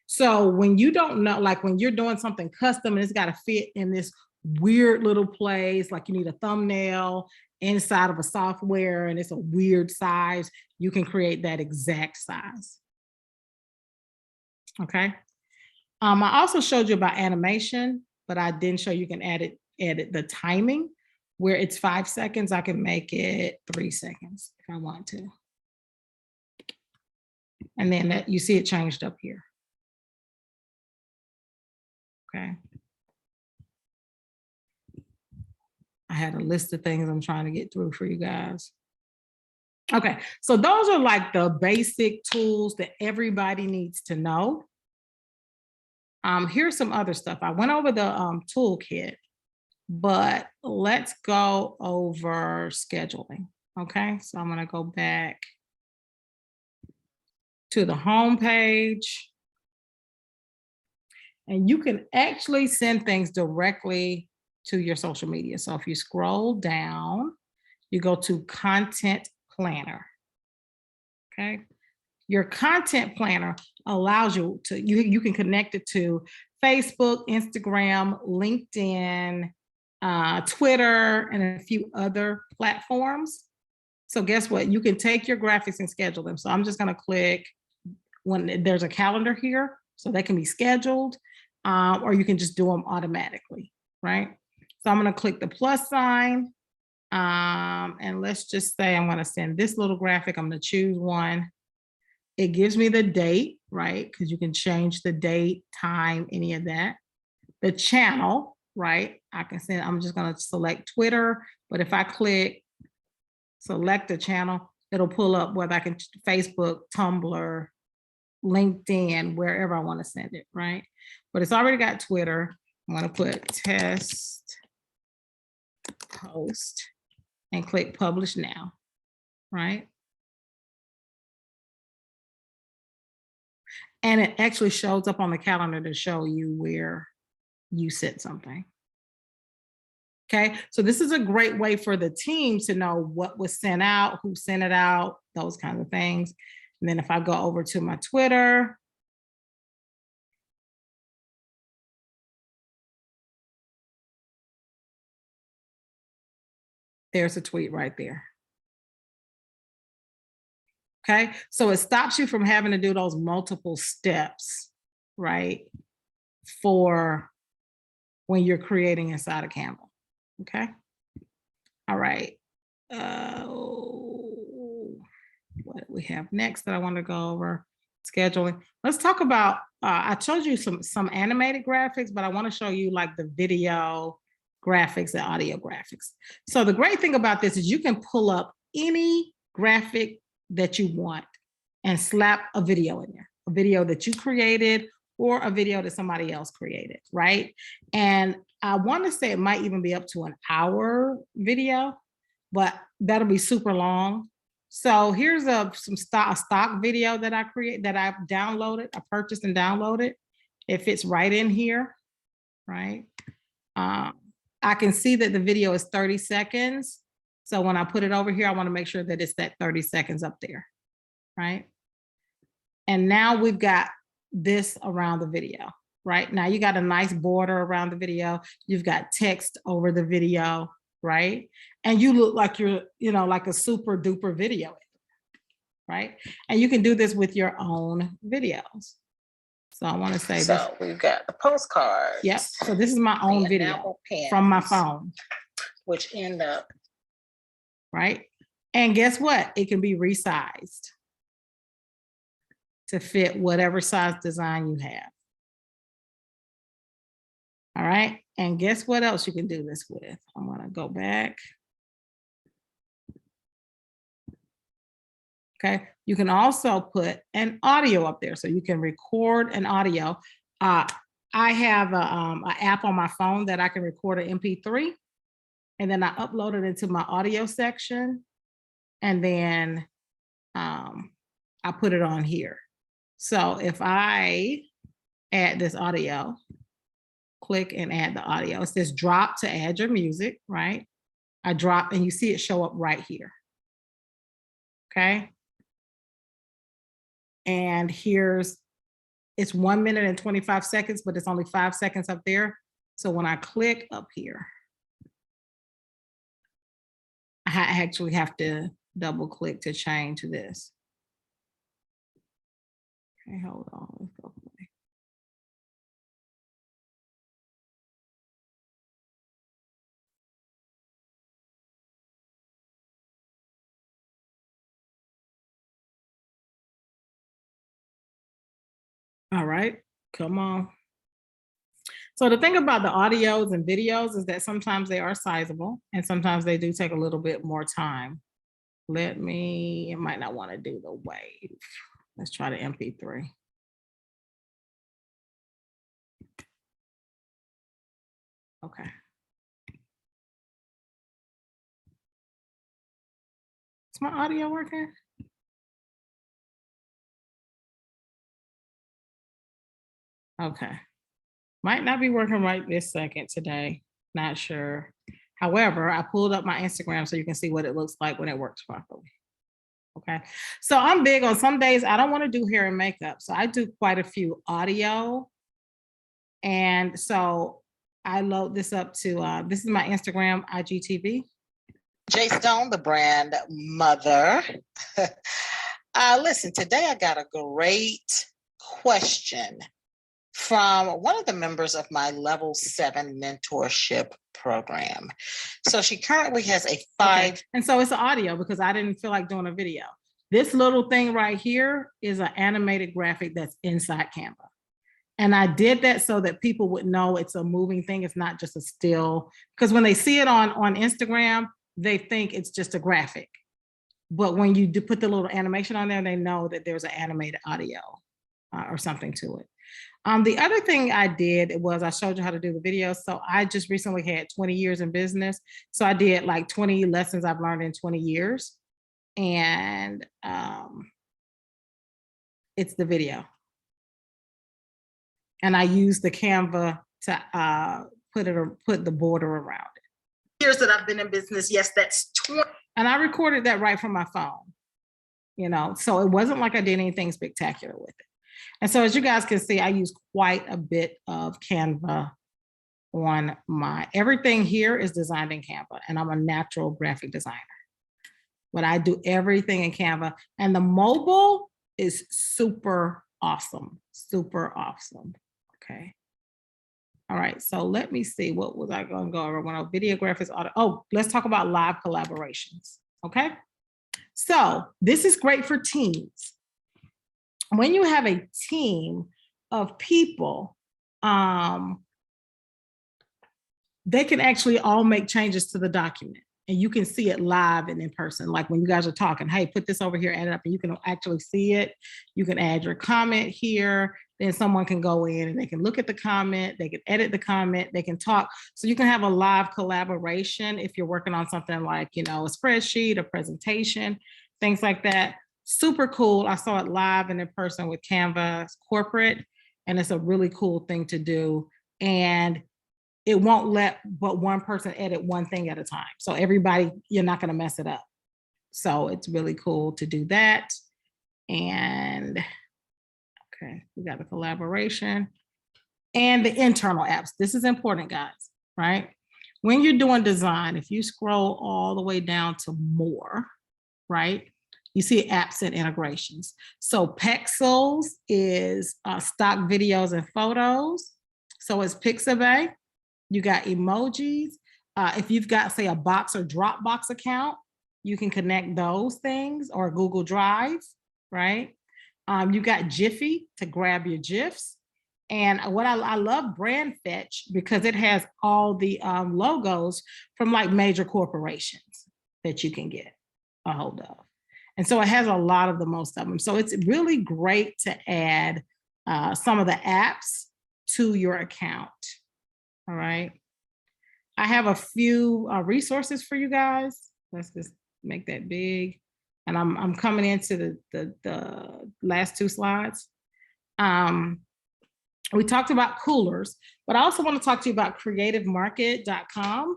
So when you don't know, like when you're doing something custom and it's got to fit in this weird little place, like you need a thumbnail inside of a software and it's a weird size, you can create that exact size. Okay. I also showed you about animation, but I didn't show you can edit the timing. Where it's 5 seconds, I can make it 3 seconds if I want to. And then you see it changed up here. Okay. I had a list of things I'm trying to get through for you guys. Okay, so those are like the basic tools that everybody needs to know. Here's some other stuff. I went over the toolkit, but let's go over scheduling. Okay, so I'm gonna go back to the home page. And you can actually send things directly to your social media. So if you scroll down, you go to Content Planner. Okay. Your Content Planner allows you to, you can connect it to Facebook, Instagram, LinkedIn, Twitter, and a few other platforms. So guess what? You can take your graphics and schedule them. So I'm just going to click when there's a calendar here, so they can be scheduled, or you can just do them automatically, right? So I'm going to click the plus sign, and let's just say I'm going to send this little graphic. I'm going to choose one. It gives me the date, right? Because you can change the date, time, any of that. The channel, right? I can send, I'm just going to select Twitter, but if I click select the channel, it'll pull up whether I can Facebook, Tumblr, LinkedIn, wherever I want to send it, right? But it's already got Twitter. I'm going to put test post and click publish now, right? And it actually shows up on the calendar to show you where you sent something. Okay, so this is a great way for the team to know what was sent out, who sent it out, those kinds of things. And then if I go over to my Twitter, there's a tweet right there. Okay, so it stops you from having to do those multiple steps, right? For when you're creating inside of Canva. Okay. All right. What do we have next that I want to go over? Scheduling. Let's talk about, I showed you some animated graphics, but I want to show you like the video graphics and audio graphics. So the great thing about this is you can pull up any graphic that you want and slap a video in there, a video that you created or a video that somebody else created, right? And I want to say it might even be up to an hour video, but that'll be super long. So here's some stock video that I downloaded, I purchased and downloaded. It fits right in here, right? I can see that the video is 30 seconds. So when I put it over here, I want to make sure that it's that 30 seconds up there, right? And now we've got this around the video, right? Now you got a nice border around the video. You've got text over the video, right? And you look like you're, like a super duper video, right? And you can do this with your own videos. So I want to say this. We've got the postcards. Yep. So this is my own video from my phone. Which end up. Right. And guess what? It can be resized to fit whatever size design you have. All right. And guess what else you can do this with? I'm going to go back. Okay. You can also put an audio up there. So you can record an audio. I have an app on my phone that I can record an MP3. And then I upload it into my audio section. And then I put it on here. So if I add this audio, click and add the audio. It says drop to add your music, right? I drop and you see it show up right here. Okay. And it's 1 minute and 25 seconds, but it's only 5 seconds up there. So when I click up here, I actually have to double click to change this. Okay, hold on. Let's go play. All right, come on. So the thing about the audios and videos is that sometimes they are sizable and sometimes they do take a little bit more time. It might not want to do the wave. Let's try the MP3. Okay. Is my audio working? Okay. Might not be working right this second today. Not sure. However, I pulled up my Instagram so you can see what it looks like when it works properly. Okay. So I'm big on some days I don't want to do hair and makeup. So I do quite a few audio. And so I load this up to, this is my Instagram IGTV. J Stone, the brand mother. Listen, today I got a great question from one of the members of my level 7 mentorship program. So she currently has a 5. Okay. And so it's an audio because I didn't feel like doing a video. This little thing right here is an animated graphic that's inside Canva. And I did that so that people would know it's a moving thing. It's not just a still, because when they see it on Instagram, they think it's just a graphic. But when you do put the little animation on there, they know that there's an animated audio or something to it. The other thing I did was I showed you how to do the video. So I just recently had 20 years in business. So I did like 20 lessons I've learned in 20 years. And it's the video. And I use the Canva to put the border around it. Years that I've been in business, yes, that's 20. And I recorded that right from my phone, you know, so it wasn't like I did anything spectacular with it. And so as you guys can see, I use quite a bit of Canva on everything here is designed in Canva, and I'm a natural graphic designer. But I do everything in Canva, and the mobile is super awesome, super awesome. Okay. All right, so let me see, what was I going to go over? When I video graphics, audio. Oh, let's talk about live collaborations. Okay. So this is great for teams. When you have a team of people, they can actually all make changes to the document, and you can see it live and in person. Like when you guys are talking, hey, put this over here, add it up, and you can actually see it. You can add your comment here. Then someone can go in and they can look at the comment, they can edit the comment, they can talk. So you can have a live collaboration if you're working on something like, you know, a spreadsheet, a presentation, things like that. Super cool. I saw it live and in person with Canva Corporate, and it's a really cool thing to do. And it won't let but one person edit one thing at a time. So everybody, you're not going to mess it up. So it's really cool to do that. And okay, we got the collaboration and the internal apps. This is important, guys, right? When you're doing design, if you scroll all the way down to more, right? You see apps and integrations. So Pexels is stock videos and photos. So it's Pixabay. You got emojis. If you've got, say, a Box or Dropbox account, you can connect those things, or Google Drive, right? You got Jiffy to grab your GIFs. And what I love Brand Fetch because it has all the logos from like major corporations that you can get a hold of. And so it has a lot of the most of them. So it's really great to add some of the apps to your account. All right. I have a few resources for you guys. Let's just make that big. And I'm coming into the last two slides. We talked about coolers, but I also want to talk to you about creativemarket.com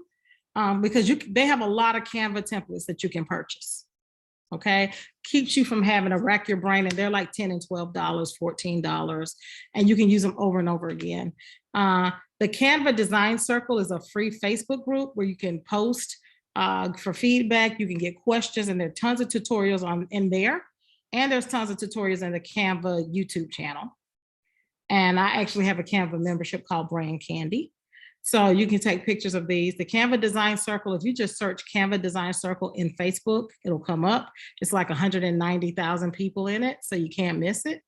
because they have a lot of Canva templates that you can purchase. Okay, keeps you from having to rack your brain, and they're like $10 and $12, $14, and you can use them over and over again. The Canva Design Circle is a free Facebook group where you can post for feedback. You can get questions, and there are tons of tutorials in there, and there's tons of tutorials in the Canva YouTube channel. And I actually have a Canva membership called Brand Candy. So you can take pictures of these. The Canva Design Circle, if you just search Canva Design Circle in Facebook, it'll come up. It's like 190,000 people in it, so you can't miss it.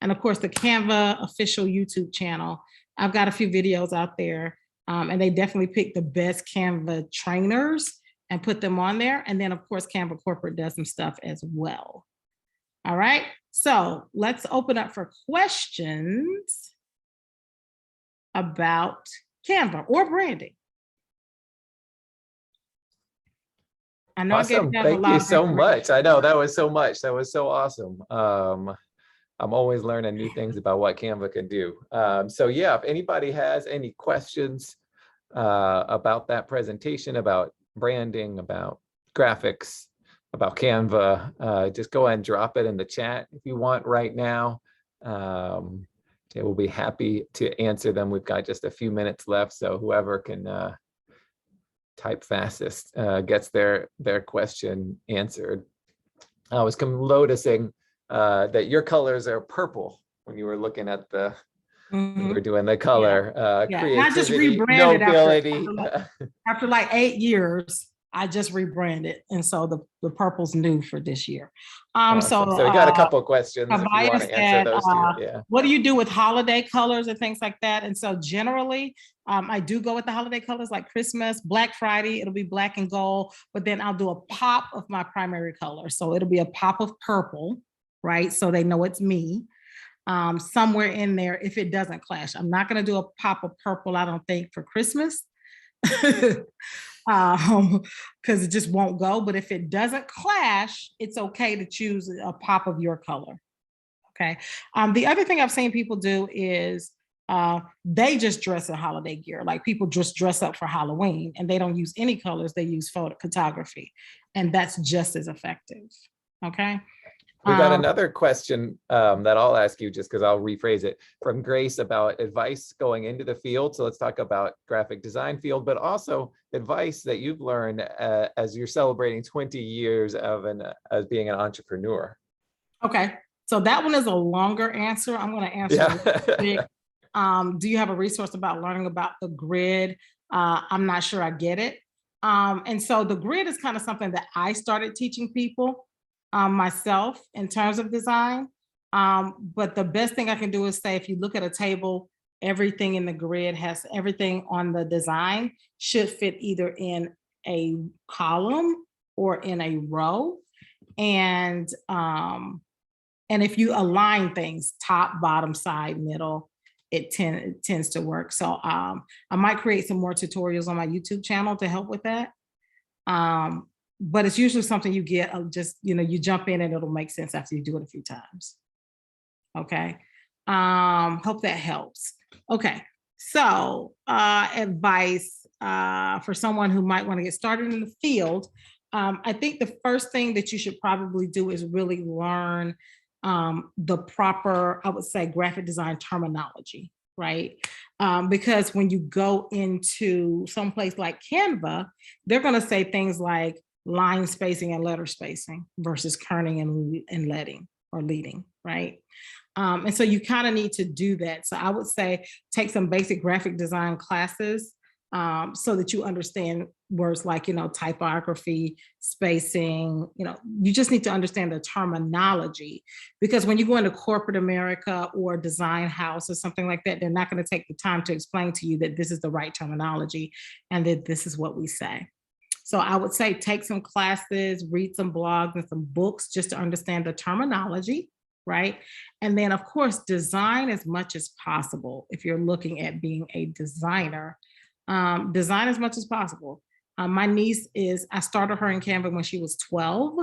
And of course, the Canva official YouTube channel, I've got a few videos out there, and they definitely pick the best Canva trainers and put them on there. And then of course, Canva Corporate does some stuff as well. All right, so let's open up for questions about Canva or branding. I know. Awesome. Thank you so much. I know that was so much. That was so awesome. I'm always learning new things about what Canva can do. So yeah, if anybody has any questions about that presentation, about branding, about graphics, about Canva, just go ahead and drop it in the chat if you want right now. We'll be happy to answer them. We've got just a few minutes left, so whoever can type fastest gets their question answered. I was noticing that your colors are purple when you were looking at the, when you were doing the color. Yeah. Creativity, I just rebranded nobility. after like 8 years. I just rebranded, and so the purple's new for this year. Awesome. So we got a couple of questions if you want to answer those too. Yeah. What do you do with holiday colors and things like that? And so generally, I do go with the holiday colors like Christmas, Black Friday, it'll be black and gold, but then I'll do a pop of my primary color. So it'll be a pop of purple, right? So they know it's me. somewhere in there if it doesn't clash. I'm not going to do a pop of purple, I don't think, for Christmas. Because it just won't go. But if it doesn't clash, it's okay to choose a pop of your color. Okay. The other thing I've seen people do is they just dress in holiday gear. Like people just dress up for Halloween and they don't use any colors, they use photography. And that's just as effective. Okay. We got another question that I'll ask you just because I'll rephrase it from Grace about advice going into the field. So let's talk about graphic design field, but also advice that you've learned as you're celebrating 20 years of as being an entrepreneur. Okay, so that one is a longer answer. I'm going to answer. Yeah. Do you have a resource about learning about the grid? I'm not sure I get it. And so the grid is kind of something that I started teaching people myself in terms of design. But the best thing I can do is say, if you look at a table, everything in the grid has everything on the design should fit either in a column or in a row. And if you align things, top, bottom, side, middle, it tends to work. So I might create some more tutorials on my YouTube channel to help with that. But it's usually something you get just, you jump in and it'll make sense after you do it a few times. Okay. Hope that helps. Okay. So advice for someone who might want to get started in the field. I think the first thing that you should probably do is really learn the proper, I would say, graphic design terminology, right? Because when you go into someplace like Canva, they're going to say things like line spacing and letter spacing versus kerning and leading, right? And so you kind of need to do that. So I would say take some basic graphic design classes so that you understand words like, typography, spacing, you just need to understand the terminology, because when you go into corporate America or design house or something like that, they're not going to take the time to explain to you that this is the right terminology and that this is what we say. So I would say take some classes, read some blogs and some books just to understand the terminology, right? And then, of course, design as much as possible. If you're looking at being a designer, design as much as possible. My niece I started her in Canva when she was 12,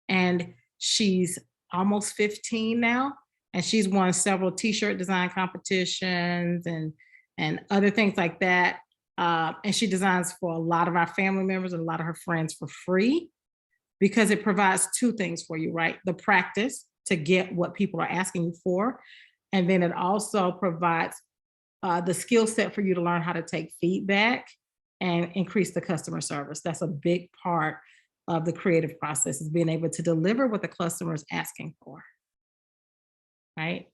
and she's almost 15 now. And she's won several t-shirt design competitions and other things like that. And she designs for a lot of our family members and a lot of her friends for free, because it provides two things for you, right? The practice to get what people are asking you for. And then it also provides the skill set for you to learn how to take feedback and increase the customer service. That's a big part of the creative process, is being able to deliver what the customer is asking for, right?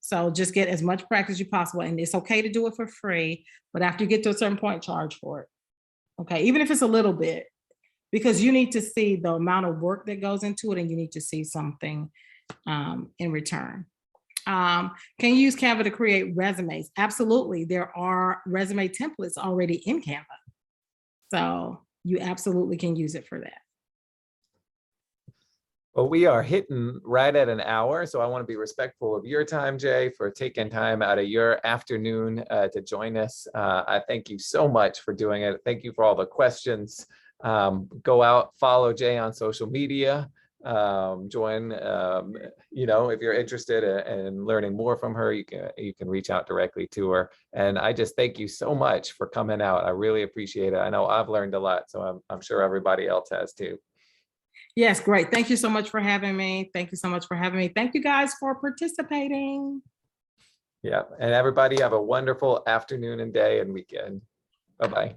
So just get as much practice as you possible, and it's okay to do it for free, but after you get to a certain point, charge for it. Okay, even if it's a little bit, because you need to see the amount of work that goes into it, and you need to see something in return. Can you use Canva to create resumes? Absolutely. There are resume templates already in Canva. So you absolutely can use it for that. Well, we are hitting right at an hour, so I want to be respectful of your time, Jay, for taking time out of your afternoon to join us. I thank you so much for doing it. Thank you for all the questions. Go out, follow Jay on social media. Join, if you're interested in learning more from her, you can reach out directly to her. And I just thank you so much for coming out. I really appreciate it. I know I've learned a lot, so I'm sure everybody else has too. Yes, great. Thank you so much for having me. Thank you so much for having me. Thank you guys for participating. Yeah, and everybody have a wonderful afternoon and day and weekend. Bye-bye.